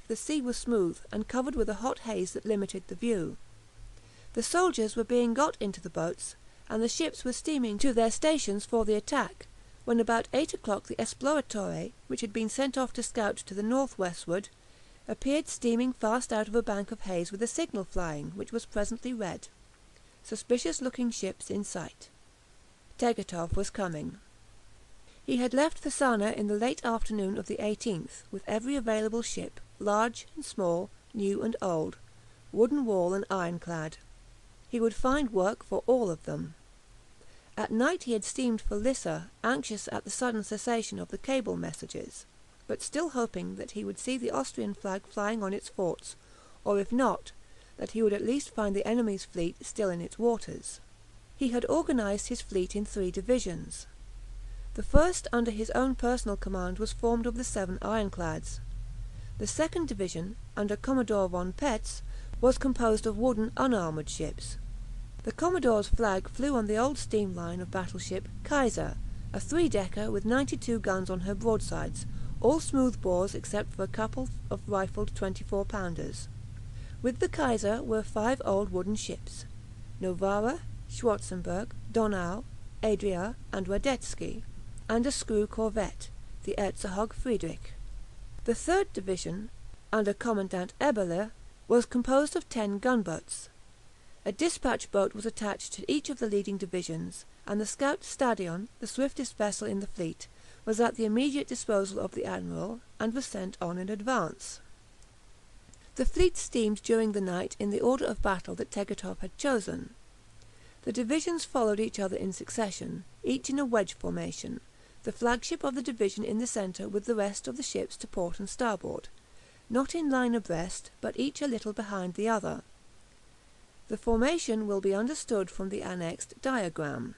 the sea was smooth, and covered with a hot haze that limited the view. The soldiers were being got into the boats, and the ships were steaming to their stations for the attack, when about 8 o'clock the Esploratore, which had been sent off to scout to the north-westward, appeared steaming fast out of a bank of haze with a signal flying, which was presently read: "Suspicious-looking ships in sight." Tegethoff was coming. He had left Fasana in the late afternoon of the 18th, with every available ship, large and small, new and old, wooden wall and ironclad. He would find work for all of them. At night he had steamed for Lissa, anxious at the sudden cessation of the cable messages, but still hoping that he would see the Austrian flag flying on its forts, or if not, that he would at least find the enemy's fleet still in its waters. He had organized his fleet in 3 divisions. The first, under his own personal command, was formed of the 7 ironclads. The second division, under Commodore von Petz, was composed of wooden unarmoured ships. The Commodore's flag flew on the old steam line of battleship Kaiser, a 3-decker with 92 guns on her broadsides, all smooth bores except for a couple of rifled 24-pounders. With the Kaiser were 5 old wooden ships: Novara, Schwarzenberg, Donau, Adria, and Radetzky, and a screw corvette, the Erzherzog Friedrich. The third division, under Commandant Eberle, was composed of 10 gunboats. A dispatch boat was attached to each of the leading divisions, and the scout Stadion, the swiftest vessel in the fleet, was at the immediate disposal of the admiral, and was sent on in advance. The fleet steamed during the night in the order of battle that Tegethoff had chosen. The divisions followed each other in succession, each in a wedge formation, the flagship of the division in the centre with the rest of the ships to port and starboard, not in line abreast, but each a little behind the other. The formation will be understood from the annexed diagram.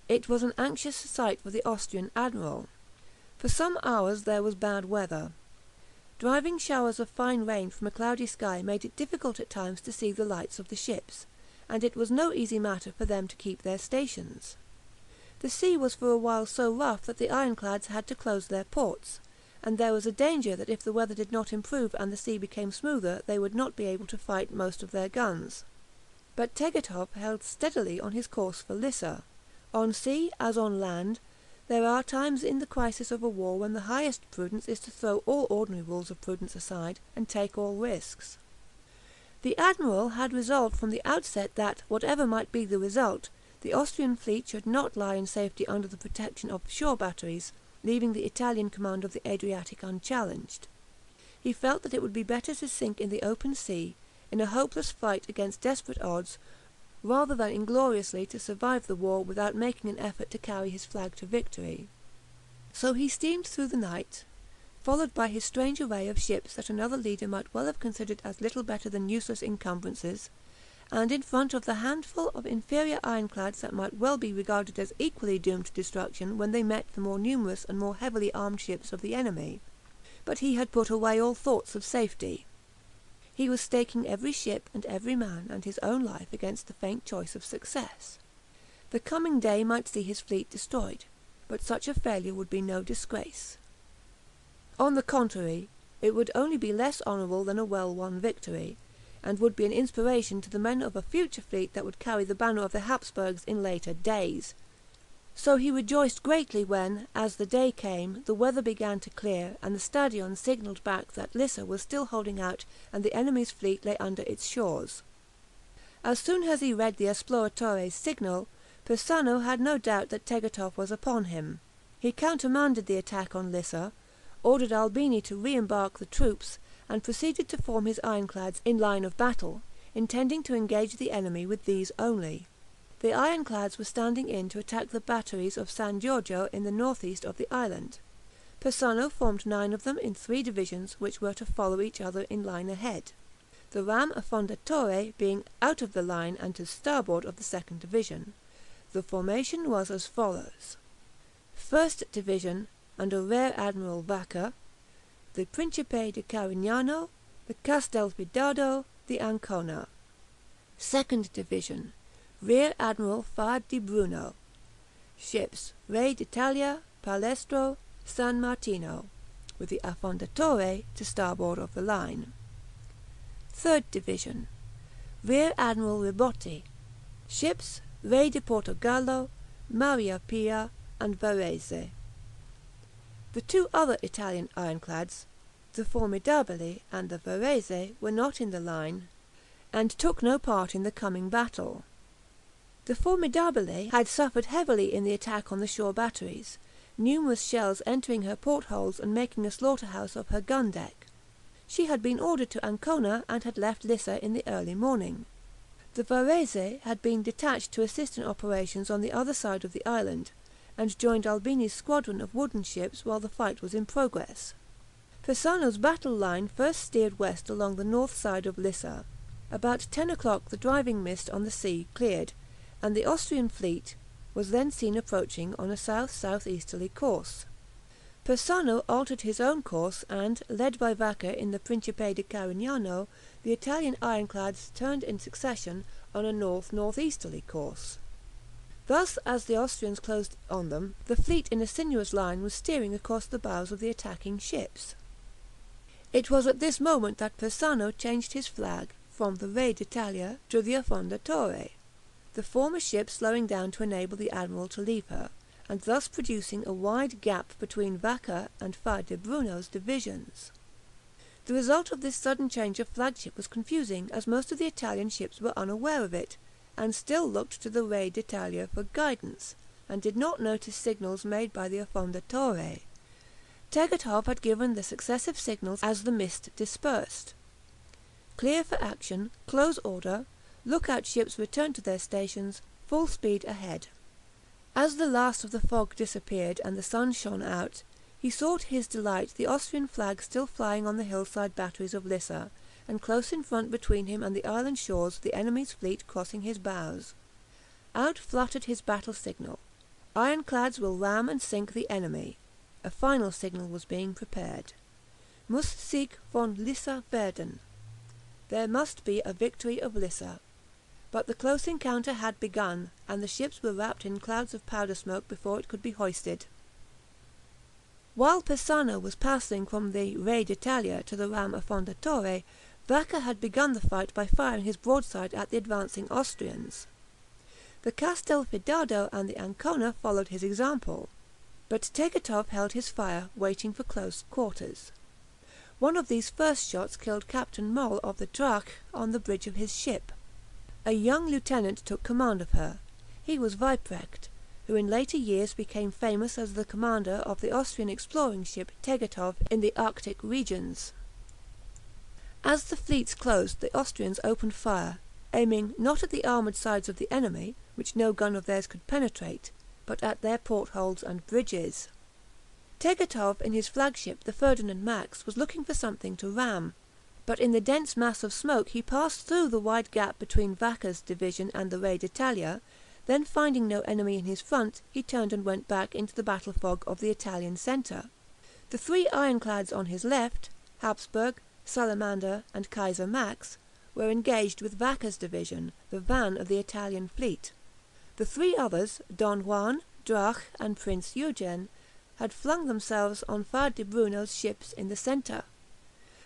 It was an anxious sight for the Austrian admiral. For some hours there was bad weather. Driving showers of fine rain from a cloudy sky made it difficult at times to see the lights of the ships, and it was no easy matter for them to keep their stations. The sea was for a while so rough that the ironclads had to close their ports, and there was a danger that if the weather did not improve and the sea became smoother they would not be able to fight most of their guns. But Tegethoff held steadily on his course for Lissa. On sea, as on land, there are times in the crisis of a war when the highest prudence is to throw all ordinary rules of prudence aside, and take all risks. The admiral had resolved from the outset that, whatever might be the result, the Austrian fleet should not lie in safety under the protection of shore batteries, leaving the Italian command of the Adriatic unchallenged. He felt that it would be better to sink in the open sea, in a hopeless fight against desperate odds, rather than ingloriously to survive the war without making an effort to carry his flag to victory. So he steamed through the night, followed by his strange array of ships that another leader might well have considered as little better than useless encumbrances, and in front of the handful of inferior ironclads that might well be regarded as equally doomed to destruction when they met the more numerous and more heavily armed ships of the enemy. But he had put away all thoughts of safety. He was staking every ship and every man and his own life against the faint choice of success. The coming day might see his fleet destroyed, but such a failure would be no disgrace. On the contrary, it would only be less honourable than a well-won victory, and would be an inspiration to the men of a future fleet that would carry the banner of the Habsburgs in later days. So he rejoiced greatly when, as the day came, the weather began to clear, and the Stadion signalled back that Lissa was still holding out and the enemy's fleet lay under its shores. As soon as he read the Esploratore's signal, Persano had no doubt that Tegethoff was upon him. He countermanded the attack on Lissa, ordered Albini to re-embark the troops, and proceeded to form his ironclads in line of battle, intending to engage the enemy with these only. The ironclads were standing in to attack the batteries of San Giorgio in the northeast of the island. Persano formed 9 of them in 3 divisions which were to follow each other in line ahead, the ram Affondatore being out of the line and to starboard of the 2nd Division. The formation was as follows: 1st Division, under Rear Admiral Vacca, the Principe di Carignano, the Castelfidardo, the Ancona. 2nd Division, Rear Admiral Fard di Bruno. Ships: Re d'Italia, Palestro, San Martino. with the Affondatore to starboard of the line. 3rd Division. Rear Admiral Ribotti. Ships Re di Portogallo, Maria Pia, and Varese. The 2 other Italian ironclads, the Formidabile and the Varese, were not in the line, and took no part in the coming battle. The Formidabile had suffered heavily in the attack on the shore batteries, numerous shells entering her portholes and making a slaughterhouse of her gun deck. She had been ordered to Ancona and had left Lissa in the early morning. The Varese had been detached to assist in operations on the other side of the island, and joined Albini's squadron of wooden ships while the fight was in progress. Persano's battle line first steered west along the north side of Lissa. About 10 o'clock the driving mist on the sea cleared, and the Austrian fleet was then seen approaching on a south-southeasterly course. Persano altered his own course, and, led by Vacca in the Principe di Carignano, the Italian ironclads turned in succession on a north-northeasterly course. Thus, as the Austrians closed on them, the fleet in a sinuous line was steering across the bows of the attacking ships. It was at this moment that Persano changed his flag from the Re d'Italia to the Affondatore, the former ship slowing down to enable the admiral to leave her, and thus producing a wide gap between Vacca and Fa di Bruno's divisions. The result of this sudden change of flagship was confusing, as most of the Italian ships were unaware of it, and still looked to the Re d'Italia for guidance, and did not notice signals made by the Affondatore. Tegethoff had given the successive signals as the mist dispersed. Clear for action, close order, look-out ships returned to their stations, full speed ahead. As the last of the fog disappeared and the sun shone out, he saw to his delight the Austrian flag still flying on the hillside batteries of Lissa, and close in front between him and the island shores the enemy's fleet crossing his bows. Out fluttered his battle signal: "Ironclads will ram and sink the enemy." A final signal was being prepared: "Muss Sieg von Lissa werden." There must be a victory of Lissa. But the close encounter had begun, and the ships were wrapped in clouds of powder smoke before it could be hoisted. While Persano was passing from the Re d'Italia to the ram Affondatore, Vacca had begun the fight by firing his broadside at the advancing Austrians. The Castelfidardo and the Ancona followed his example, but Tegethoff held his fire, waiting for close quarters. One of these first shots killed Captain Moll of the Drache on the bridge of his ship. A young lieutenant took command of her. He was Weiprecht, who in later years became famous as the commander of the Austrian exploring ship Tegethoff in the Arctic regions. As the fleets closed, the Austrians opened fire, aiming not at the armoured sides of the enemy, which no gun of theirs could penetrate, but at their portholes and bridges. Tegethoff in his flagship the Ferdinand Max was looking for something to ram, but in the dense mass of smoke he passed through the wide gap between Vacca's division and the Re d'Italia. Then, finding no enemy in his front, he turned and went back into the battle fog of the Italian centre. The 3 ironclads on his left, Habsburg, Salamander, and Kaiser Max, were engaged with Vacca's division, the van of the Italian fleet. The 3 others, Don Juan, Drache, and Prince Eugen, had flung themselves on Fa di Bruno's ships in the centre.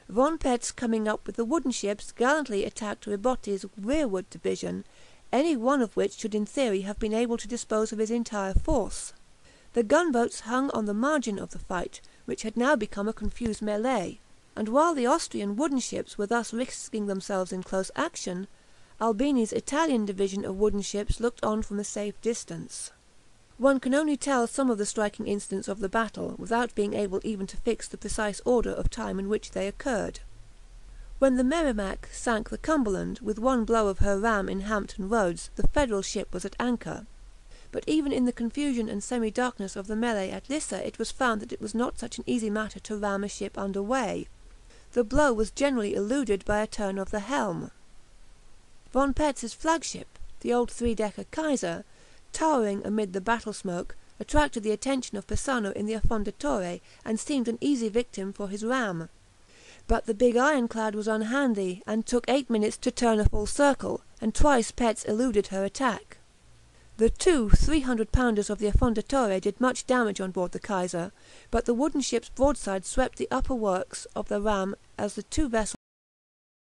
Von Petz, coming up with the wooden ships, gallantly attacked Ribotti's rearward division, any one of which should in theory have been able to dispose of his entire force. The gunboats hung on the margin of the fight, which had now become a confused mêlée, and while the Austrian wooden ships were thus risking themselves in close action, Albini's Italian division of wooden ships looked on from a safe distance. One can only tell some of the striking incidents of the battle, without being able even to fix the precise order of time in which they occurred. When the Merrimac sank the Cumberland with one blow of her ram in Hampton Roads, the Federal ship was at anchor. But even in the confusion and semi-darkness of the melee at Lissa it was found that it was not such an easy matter to ram a ship under way. The blow was generally eluded by a turn of the helm. Von Petz's flagship, the old 3-decker Kaiser, towering amid the battle smoke, attracted the attention of Persano in the Affondatore, and seemed an easy victim for his ram. But the big ironclad was unhandy, and took 8 minutes to turn a full circle, and twice Petz eluded her attack. The two 300-pounders of the "Affondatore" did much damage on board the "Kaiser," but the wooden ship's broadside swept the upper works of the ram as the two vessels